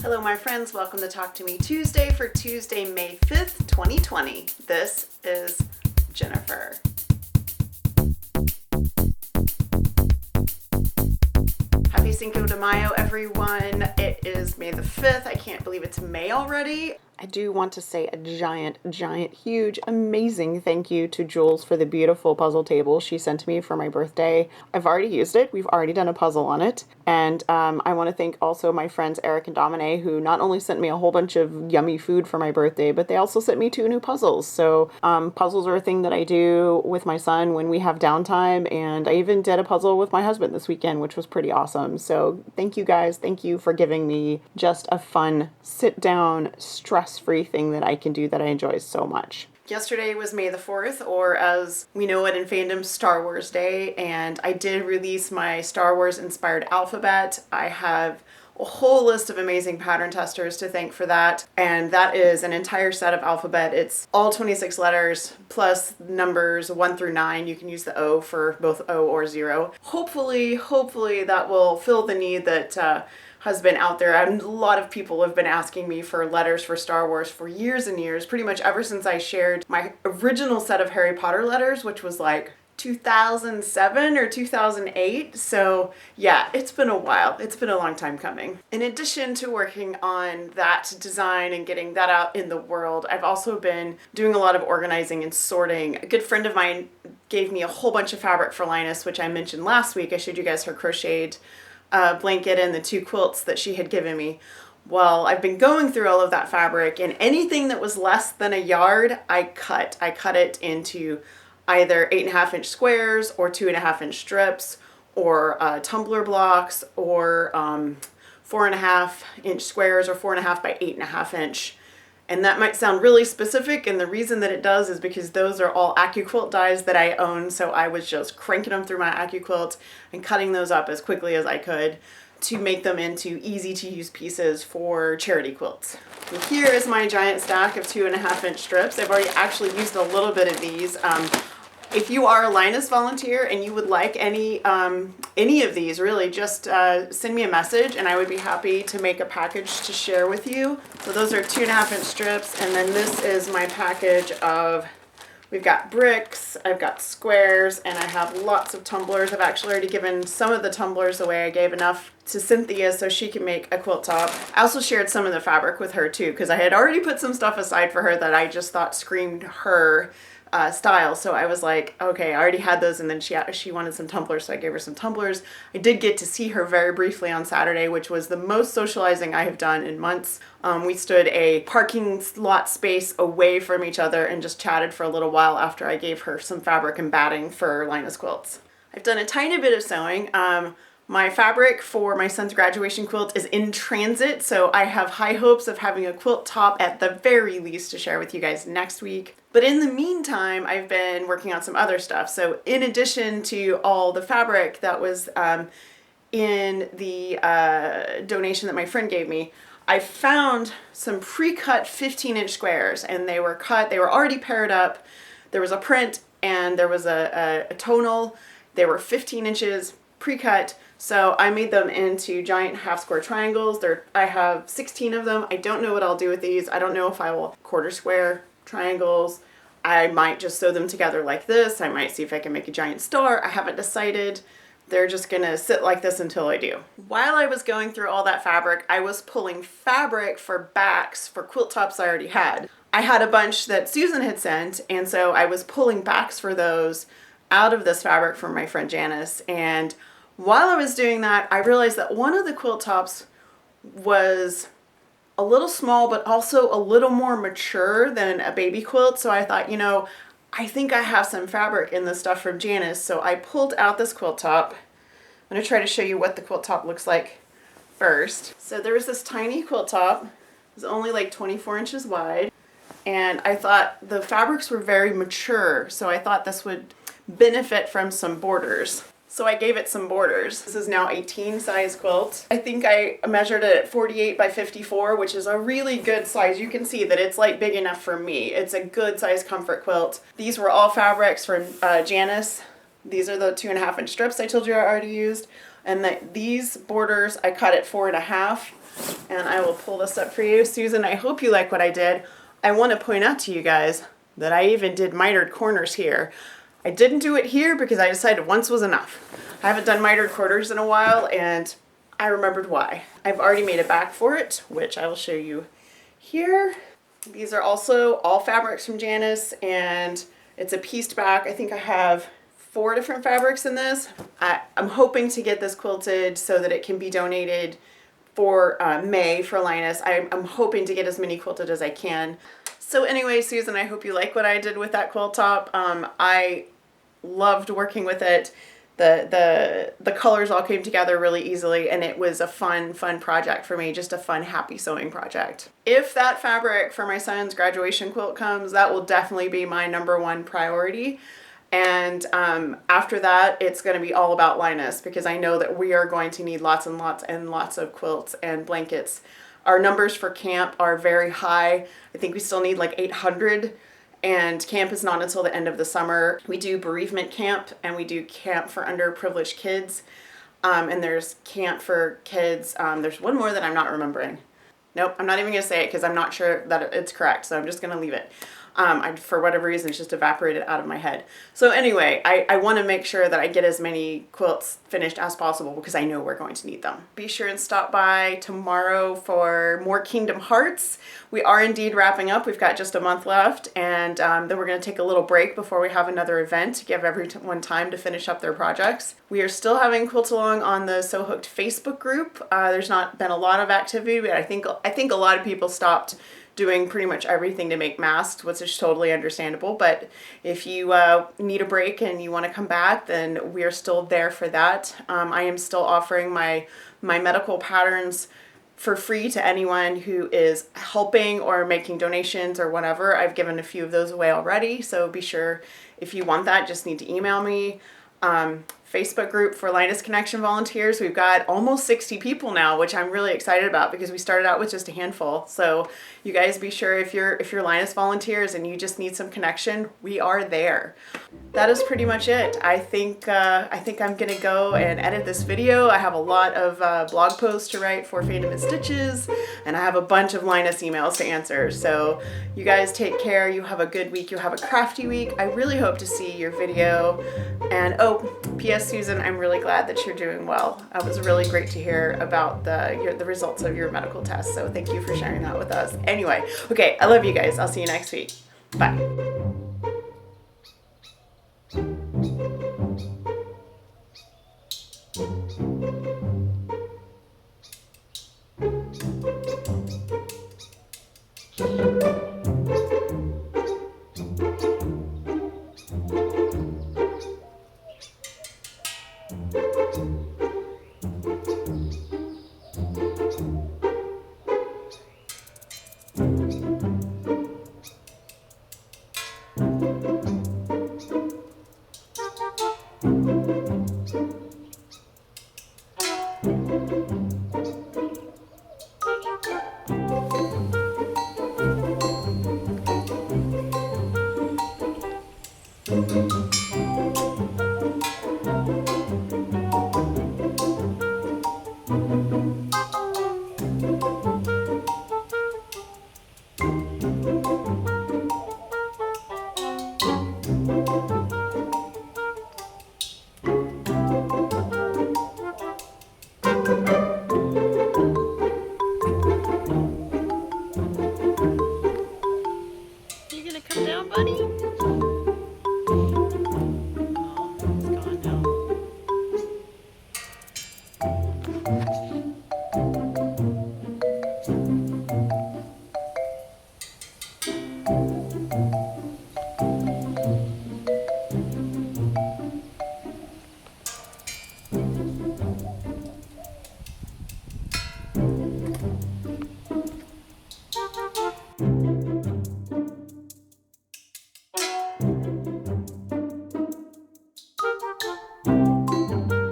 Hello my friends, welcome to Talk to Me Tuesday for Tuesday, May 5th, 2020. This is Jennifer. Happy Cinco de Mayo everyone. It is May the 5th. I can't believe it's May already. I do want to say a giant, huge, amazing thank you to Jules for the beautiful puzzle table she sent me for my birthday. I've already used it. We've already done a puzzle on it. And I want to thank also my friends Eric and Dominique, who not only sent me a whole bunch of yummy food for my birthday, but they also sent me 2 new puzzles. So puzzles are a thing that I do with my son when we have downtime. And I even did a puzzle with my husband this weekend, which was pretty awesome. So thank you guys. Thank you for giving me just a fun, sit down, stress-free thing that I can do that I enjoy so much. Yesterday was May the 4th, or as we know it in fandom, Star Wars Day, and I did release my Star Wars inspired alphabet. I have a whole list of amazing pattern testers to thank for that, and that is an entire set of alphabet. It's all 26 letters plus numbers 1 through 9. You can use the O for both O or 0. Hopefully that will fill the need that has been out there. And a lot of people have been asking me for letters for Star Wars for years and years, pretty much ever since I shared my original set of Harry Potter letters, which was like 2007 or 2008. So yeah, it's been a while. It's been a long time coming. In addition to working on that design and getting that out in the world, I've also been doing a lot of organizing and sorting. A good friend of mine gave me a whole bunch of fabric for Linus, which I mentioned last week. I showed you guys her crocheted blanket and the 2 quilts that she had given me. Well, I've been going through all of that fabric, and anything that was less than a yard, I cut. I cut it into either 8.5-inch squares or 2.5-inch strips, or tumbler blocks, or 4.5-inch squares, or 4.5 by 8.5-inch. And that might sound really specific, and the reason that it does is because those are all AccuQuilt dies that I own, so I was just cranking them through my AccuQuilt and cutting those up as quickly as I could to make them into easy-to-use pieces for charity quilts. And here is my giant stack of 2.5-inch strips. I've already actually used a little bit of these. If you are a Linus volunteer and you would like any of these, really, just send me a message and I would be happy to make a package to share with you. So those are 2.5-inch strips, and then this is my package of, we've got bricks, I've got squares, and I have lots of tumblers. I've actually already given some of the tumblers away. I gave enough to Cynthia so she can make a quilt top. I also shared some of the fabric with her too, because I had already put some stuff aside for her that I just thought screamed her style. So I was like, okay, I already had those, and then she wanted some tumblers, so I gave her some tumblers. I did get to see her very briefly on Saturday, which was the most socializing I have done in months. We stood a parking lot space away from each other and just chatted for a little while after I gave her some fabric and batting for Linus quilts. I've done a tiny bit of sewing. My fabric for my son's graduation quilt is in transit, so I have high hopes of having a quilt top at the very least to share with you guys next week. But in the meantime, I've been working on some other stuff. So in addition to all the fabric that was in the donation that my friend gave me, I found some pre-cut 15-inch squares, and they were cut, they were already paired up. There was a print and there was a tonal. They were 15 inches pre-cut. So I made them into giant half square triangles. I have 16 of them. I don't know what I'll do with these. I don't know if I will quarter square triangles. I might just sew them together like this. I might see if I can make a giant star. I haven't decided. They're just gonna sit like this until I do. While I was going through all that fabric, I was pulling fabric for backs for quilt tops I already had. I had a bunch that Susan had sent, and so I was pulling backs for those out of this fabric from my friend Janice. And while I was doing that, I realized that one of the quilt tops was a little small, but also a little more mature than a baby quilt. So I thought, I think I have some fabric in the stuff from Janice. So I pulled out this quilt top. I'm going to try to show you what the quilt top looks like first. So there was this tiny quilt top. It was only like 24 inches wide. And I thought the fabrics were very mature. So I thought this would benefit from some borders. So I gave it some borders. This is now a teen size quilt. I think I measured it at 48 by 54, which is a really good size. You can see that it's like big enough for me. It's a good size comfort quilt. These were all fabrics from Janice. These are the 2.5-inch strips I told you I already used. And these borders I cut at 4.5. And I will pull this up for you. Susan, I hope you like what I did. I want to point out to you guys that I even did mitered corners here. I didn't do it here because I decided once was enough. I haven't done mitered corners in a while, and I remembered why. I've already made a back for it, which I will show you here. These are also all fabrics from Janice, and it's a pieced back. I think I have 4 different fabrics in this. I'm hoping to get this quilted so that it can be donated for May for Linus. I'm hoping to get as many quilted as I can. So anyway, Susan, I hope you like what I did with that quilt top. I loved working with it. The colors all came together really easily, and it was a fun project for me, just a fun, happy sewing project. If that fabric for my son's graduation quilt comes, that will definitely be my #1 priority. And after that, it's going to be all about Linus, because I know that we are going to need lots and lots and lots of quilts and blankets. Our numbers for camp are very high. I think we still need like 800. And camp is not until the end of the summer. We do bereavement camp, and we do camp for underprivileged kids. And there's camp for kids. There's one more that I'm not remembering. Nope, I'm not even gonna say it because I'm not sure that it's correct, so I'm just gonna leave it. For whatever reason, it's just evaporated out of my head. So anyway, I want to make sure that I get as many quilts finished as possible because I know we're going to need them. Be sure and stop by tomorrow for more Kingdom Hearts. We are indeed wrapping up. We've got just a month left, and then we're going to take a little break before we have another event to give everyone time to finish up their projects. We are still having Quilt Along on the Sew Hooked Facebook group. There's not been a lot of activity, but I think a lot of people stopped doing pretty much everything to make masks, which is totally understandable. But if you need a break and you want to come back, then we are still there for that. I am still offering my medical patterns for free to anyone who is helping or making donations or whatever. I've given a few of those away already, so be sure if you want that, just need to email me. Facebook group for Linus Connection volunteers. We've got almost 60 people now, which I'm really excited about because we started out with just a handful. So you guys be sure if you're Linus volunteers and you just need some connection, we are there. That is pretty much it. I think I'm gonna go and edit this video. I have a lot of blog posts to write for Fandom and Stitches, and I have a bunch of Linus emails to answer. So you guys take care. You have a good week. You have a crafty week. I really hope to see your video. And oh, P.S. Susan, I'm really glad that you're doing well. It was really great to hear about the results of your medical test. So thank you for sharing that with us. Anyway, okay, I love you guys. I'll see you next week. Bye. Thank you.